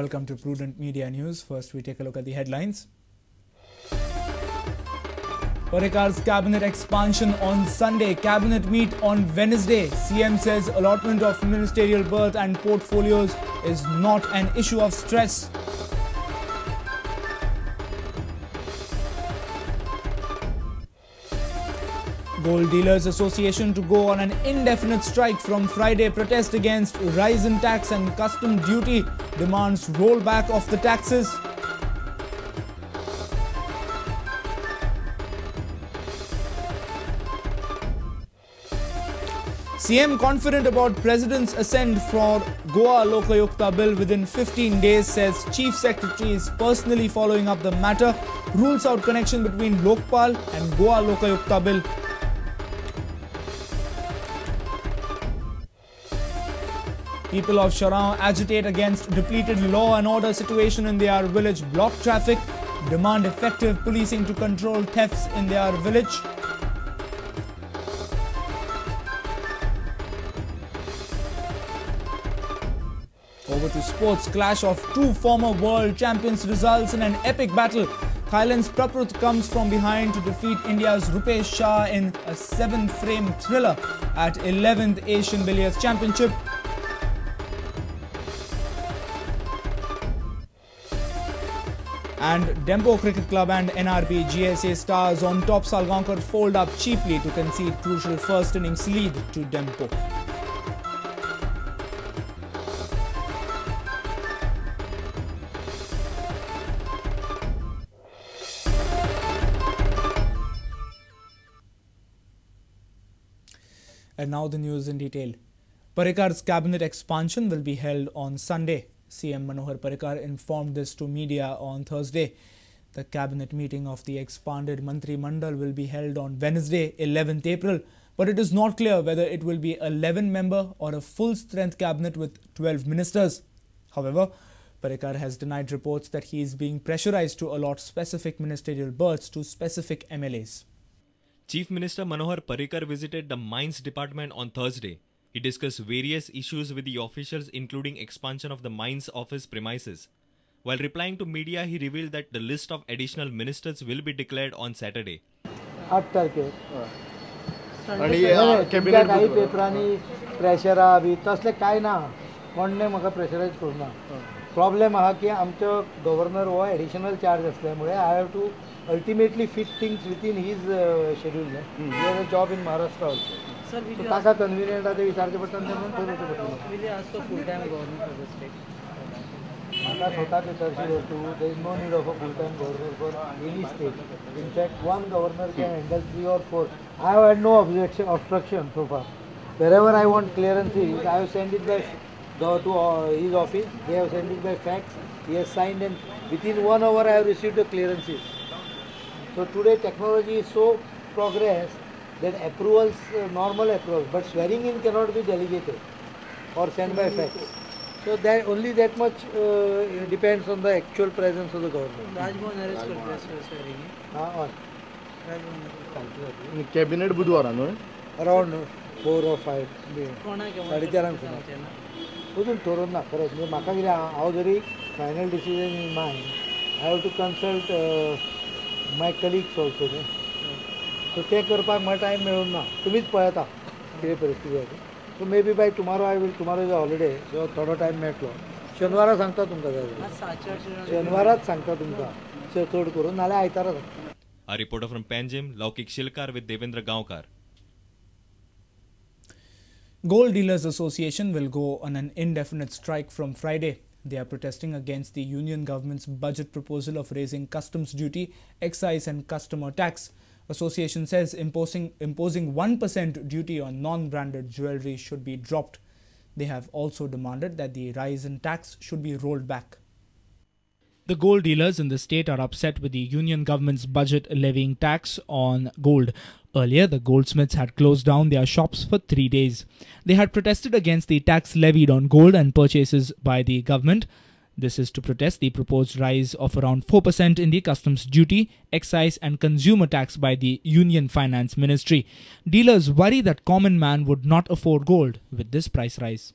welcome to Prudent Media News. First, we take a look at the headlines. Parrikar's cabinet expansion on Sunday. Cabinet meet on Wednesday. CM says allotment of ministerial berth and portfolios is not an issue of stress. Gold Dealers Association to go on an indefinite strike from Friday. Protest against rise in tax and custom duty. Demands rollback of the taxes. CM confident about President's assent for Goa Lokayukta bill within 15 days, says Chief Secretary is personally following up the matter. Rules out connection between Lokpal and Goa Lokayukta bill. People of Sharao agitate against depleted law and order situation in their village. Block traffic, demand effective policing to control thefts in their village. Over to sports. Clash of two former world champions results in an epic battle. Thailand's Prudent comes from behind to defeat India's Rupesh Shah in a 7-frame thriller at 11th Asian Billiards Championship. And Dempo Cricket Club and NRB GSA stars on top. Salgaonkar fold up cheaply to concede crucial first innings lead to Dempo. And now the news in detail. Parrikar's cabinet expansion will be held on Sunday. CM Manohar Parrikar informed this to media on Thursday. The cabinet meeting of the expanded Mantri Mandal will be held on Wednesday, 11th April. But it is not clear whether it will be 11-member or a full-strength cabinet with 12 ministers. However, Parrikar has denied reports that he is being pressurized to allot specific ministerial berths to specific MLAs. Chief Minister Manohar Parrikar visited the Mines Department on Thursday. He discussed various issues with the officials, including expansion of the mines office premises. While replying to media, he revealed that the list of additional ministers will be declared on Saturday. 8 तारखेक तुमच्या काही पेपरांनी pressure आहा B तसले काय ना कोणने म्हाका pressurise करूना problem आहा की आमचो गव्हर्नर हो एडिशनल चार्ज असल्यामुळे I have to ultimately fit things within his schedule he has a job in Maharashtra also sir ताका कन्विनियंट आहा ते विचारचे पडटा म्हणून ठरवचे पडटा will ask for full time governor for the state म्हाका स्वताक चर्ची वस्तू there is no need of a full time governor for any state in fact one governor can handle 3 or 4 I have had no obstruction so far. Wherever I want clearances, I have sent it by to his office. They have sent it by fax. He has signed, and within 1 hour I have received the clearances. So today technology is so progressed that approvals, normal approvals, but swearing in cannot be delegated or sent by fax. So that only that much depends on the actual presence of the government. Rajbhavan arrest करते हैं swearing in. हाँ. Cabinet बुधवार around 4 or 5 4:30 अजून ठरवून ना खरंच म्हणजे म्हाका कितें हांव जरी final decision in mind I have to consult my colleagues also न्ही सो तें करपाक म्हाका टायम मेळूंक ना तुमीच पळयता कितें परिस्थिती आसा so maybe by tomorrow I will tomorrow is holiday so थोडो टायम मेळटलो शेनवारा सांगता तुमकां जाय शेनवाराच सांगता तुमकां चड करून नाल्यार आयतारा सांगता. A reporter from Panjim, Laukik Shilkar with Devendra Gaonkar. Gold Dealers Association will go on an indefinite strike from Friday. They are protesting against the union government's budget proposal of raising customs duty, excise and customer tax. Association says imposing 1% duty on non-branded jewellery should be dropped. They have also demanded that the rise in tax should be rolled back. The gold dealers in the state are upset with the union government's budget levying tax on gold. Earlier, the goldsmiths had closed down their shops for 3 days. They had protested against the tax levied on gold and purchases by the government. This is to protest the proposed rise of around 4% in the customs duty, excise and consumer tax by the Union Finance Ministry. Dealers worry that common man would not afford gold with this price rise.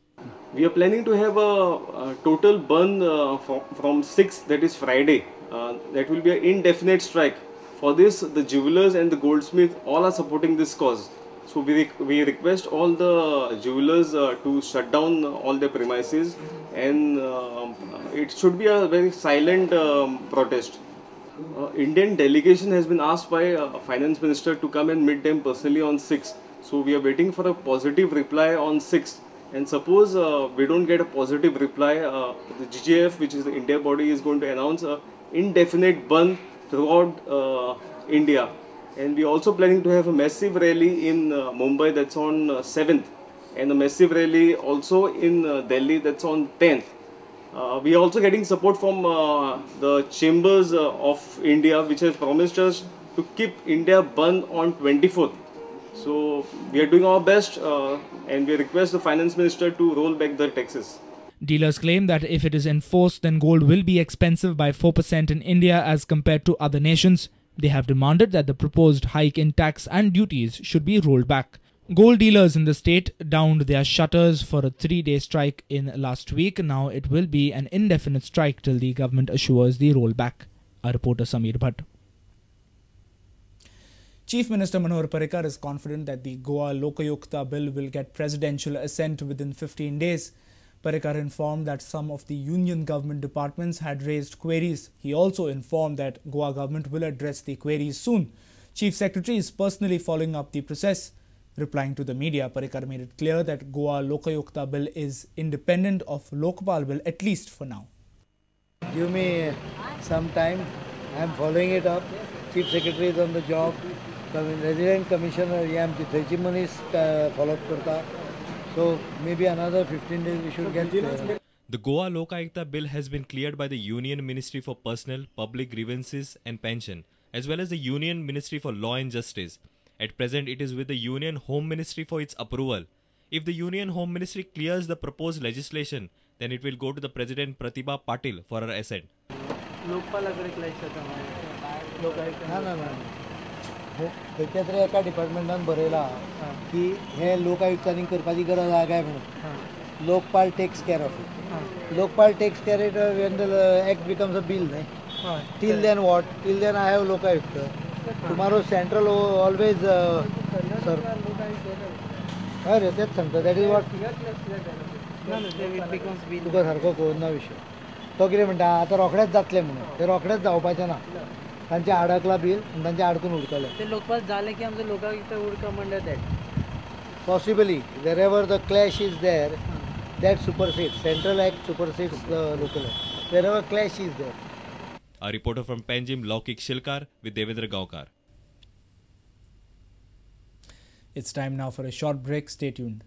We are planning to have a total burn from 6th, that is Friday. That will be an indefinite strike. For this, the jewelers and the goldsmith all are supporting this cause. So we request all the jewelers to shut down all their premises, and it should be a very silent protest. Indian delegation has been asked by Finance Minister to come and meet them personally on 6th. So we are waiting for a positive reply on 6th. And suppose we don't get a positive reply, the GJF, which is the India body, is going to announce a indefinite ban throughout India. And we are also planning to have a massive rally in Mumbai, that's on 7th. And a massive rally also in Delhi, that's on 10th. We are also getting support from the Chambers of India, which has promised us to keep India burn on 24th. So we are doing our best and we request the Finance Minister to roll back the taxes. Dealers claim that if it is enforced, then gold will be expensive by 4% in India as compared to other nations. They have demanded that the proposed hike in tax and duties should be rolled back. Gold dealers in the state downed their shutters for a 3-day strike in last week. Now it will be an indefinite strike till the government assures the rollback. Our reporter Sameer Bhatt. Chief Minister Manohar Parrikar is confident that the Goa Lokayukta bill will get presidential assent within 15 days. Parrikar informed that some of the union government departments had raised queries. He also informed that Goa government will address the queries soon. Chief Secretary is personally following up the process. Replying to the media, Parrikar made it clear that Goa Lokayukta bill is independent of Lokpal bill, at least for now. Give me some time. I am following it up. Chief Secretary is on the job. Resident Commissioner, I am the Manis follow up. So maybe another 15 days we should get there. The Goa Lokayukta bill has been cleared by the Union Ministry for Personnel, Public Grievances and Pension, as well as the Union Ministry for Law and Justice. At present, it is with the Union Home Ministry for its approval. If the Union Home Ministry clears the proposed legislation, then it will go to the President Pratibha Patil for her assent. त्याच्यात एका डिपार्टमेंटान बरयला की हे लोकायुक्तांनी करपाची गरज आहा काय म्हणून Lokpal takes care of it Lokpal takes care it when the act becomes a bill till then what till then I have Lokayukta tomorrow central always sir अरे तेच सांगता that is what तुका सारको कळना विषय तो कितें म्हणटा आतां रोखडेंच जातलें म्हणून ते रोखडेंच जावपाचें ना तांचे आडकला बिल आनी तांचे आडकून उरतले ते लोकपाल जाले की आमचे लोकायुक्त उरका म्हणटा that possibly wherever the clash is there that supersedes central act supersedes the local act wherever clash is there. A reporter from Panjim, Laukik Shilkar with Devendra Gaonkar. It's time now for a short break. Stay tuned.